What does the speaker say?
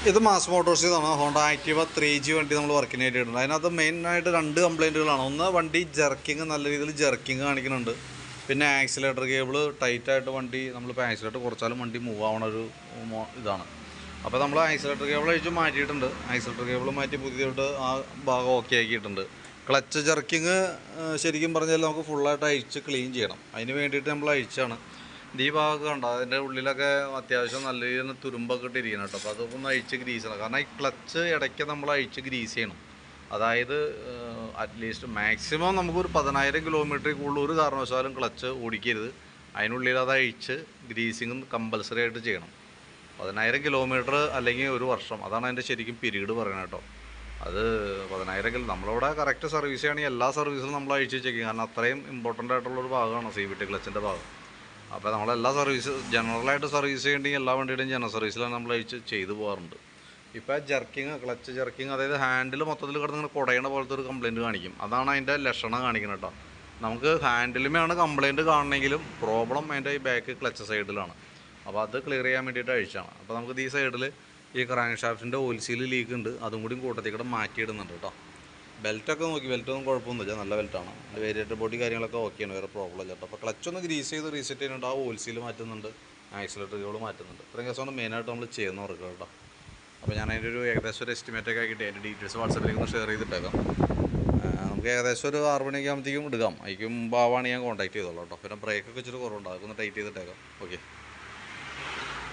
ഇത് mass മോട്ടോഴ്സിന്നാണ് Honda Activa 3G വണ്ടി നമ്മൾ വർക്കിന് ആയിട്ടുണ്ട്. അതിനകത്ത് മെയിനായിട്ട് 2 കംപ്ലയിൻറ്റുകളാണ്. ഒന്ന്, വണ്ടി ജർക്കിങ് നല്ല രീതിയിൽ ജർക്കിങ് കാണിക്കുന്നുണ്ട്. പിന്നെ ആക്സിലേറ്റർ കേബിൾ ടൈറ്റായിട്ട് വണ്ടി നമ്മളിപ്പോൾ ആക്സിലേറ്റർ കുറച്ചാലും വണ്ടി മൂവ് ആവണ ഒരു ഇതാണ്. അപ്പോൾ നമ്മൾ ആക്സിലേറ്റർ കേബിൾ അഴിച്ച് മാറ്റിയിട്ടുണ്ട്. ആക്സിലേറ്റർ കേബിൾ മാറ്റി പുതിയതായിട്ട് ആ ഭാഗം ഓക്കെ ആക്കിയിട്ടുണ്ട്. ക്ലച്ച് ജർക്കിങ് ശരിക്കും പറഞ്ഞാൽ നമുക്ക് ഫുള്ളായിട്ട് അഴിച്ച് ക്ലീൻ ചെയ്യണം. അതിന് വേണ്ടിയിട്ട് നമ്മൾ അഴിച്ചാണ്. ഈ ഭാഗമൊക്കെ കണ്ടോ, അതിൻ്റെ ഉള്ളിലൊക്കെ അത്യാവശ്യം നല്ല രീതിയിൽ തുരുമ്പൊക്കെ ഇട്ടിരിക്കണം കേട്ടോ. അപ്പോൾ അതൊക്കെ ഒന്ന് അഴിച്ച് ഗ്രീസ് ചെയ്യണം. കാരണം ഈ ക്ലച്ച് ഇടയ്ക്ക് നമ്മൾ അഴിച്ച് ഗ്രീസ് ചെയ്യണം. അതായത് അറ്റ്ലീസ്റ്റ് മാക്സിമം നമുക്കൊരു 10,000 കിലോമീറ്ററിൽ കൂടുതൽ ഒരു കാരണവശാലും ക്ലച്ച് ഓടിക്കരുത്. അതിനുള്ളിൽ അത് അഴിച്ച് ഗ്രീസിങ് കമ്പൽസറി ആയിട്ട് ചെയ്യണം. 10,000 കിലോമീറ്റർ അല്ലെങ്കിൽ ഒരു വർഷം, അതാണ് അതിൻ്റെ ശരിക്കും പീരീഡ് പറയുന്നത് കേട്ടോ. അത് 10,000 നമ്മളിവിടെ കറക്റ്റ് സർവീസ് ചെയ്യുകയാണെങ്കിൽ എല്ലാ സർവീസിലും നമ്മൾ അഴിച്ച് വെച്ചേക്കും. കാരണം അത്രയും ഇമ്പോർട്ടൻ്റ് ആയിട്ടുള്ളൊരു ഭാഗമാണ് CVT ക്ലച്ചിൻ്റെ ഭാഗം. അപ്പോൾ നമ്മളെല്ലാ സർവീസ് ജനറലായിട്ട് സർവീസ് ചെയ്യേണ്ടെങ്കിൽ എല്ലാ വണ്ടിയുടെയും ജനറൽ സർവീസിലാണ് നമ്മൾ അഴിച്ച് ചെയ്തു പോകാറുണ്ട്. ഇപ്പോൾ ജർക്കിങ്, ക്ലച്ച് ജർക്കിങ്, അതായത് ഹാൻഡിൽ മൊത്തത്തിൽ കിടന്ന് കുടയണ പോലത്തെ ഒരു കംപ്ലയിൻറ്റ് കാണിക്കും. അതാണ് അതിൻ്റെ ലക്ഷണം കാണിക്കുന്നത് കേട്ടോ. നമുക്ക് ഹാൻഡിലുമേയാണ് കംപ്ലയിൻറ്റ് കാണണമെങ്കിലും പ്രോബ്ലം അതിൻ്റെ ഈ ബാക്ക് ക്ലച്ച് സൈഡിലാണ്. അപ്പോൾ അത് ക്ലിയർ ചെയ്യാൻ വേണ്ടിയിട്ട് അഴിച്ചാണ്. അപ്പോൾ നമുക്ക് ഈ സൈഡിൽ ഈ ക്രാങ്ക് ഷാഫ്റ്റിൻ്റെ ഓയിൽ സീൽ ലീക്ക് ഉണ്ട്, അതും കൂടി കൂട്ടത്തിൽ കൂടെ മാറ്റിയിടുന്നുണ്ട് കേട്ടോ. ബെൽറ്റൊക്കെ നോക്കി, ബെൽറ്റൊന്നും കുഴപ്പമൊന്നുമില്ല, നല്ല ബെൽറ്റാണ്. അതിൻ്റെ വേരിയേറ്റർ ബോഡി കാര്യങ്ങളൊക്കെ ഓക്കെയാണ്, വേറെ പ്രോബ്ലം ഇല്ല കേട്ടോ. അപ്പോൾ ക്ലച്ചൊന്ന് ഗ്രീസ് ചെയ്ത് റീസെറ്റ് ചെയ്യുന്നുണ്ട്, ആ ഓയിൽ സീൽ മാറ്റുന്നുണ്ട്, ആക്സിലേറ്റർ കേബിൾ മാറ്റുന്നുണ്ട്. ഇത്രയും കേസാണ് മെയിനായിട്ട് നമ്മൾ ചെയ്യുന്ന വർക്ക് കേട്ടോ. അപ്പോൾ ഞാൻ അതിൻ്റെ ഒരു ഏകദേശം ഒരു എസ്റ്റിമേറ്റൊക്കെ ആക്കിയിട്ട് അതിൻ്റെ ഡീറ്റെയിൽസ് വാട്സാപ്പിലേക്ക് ഒന്ന് ഷെയർ ചെയ്തിട്ടേക്കാം. നമുക്ക് ഏകദേശം ഒരു 6 മണിയൊക്കെ ആകുമ്പോഴത്തേക്കും എടുക്കാം. അതിന് മുമ്പാവാണ് ഞാൻ കോൺടാക്ട് ചെയ്തോളാം കേട്ടോ. പിന്നെ ബ്രേക്കൊക്കെ ഇച്ചിരി കുറവുണ്ട്, അതൊക്കെ ഒന്ന് ടൈറ്റ് ചെയ്തിട്ടേക്കാം. ഓക്കെ.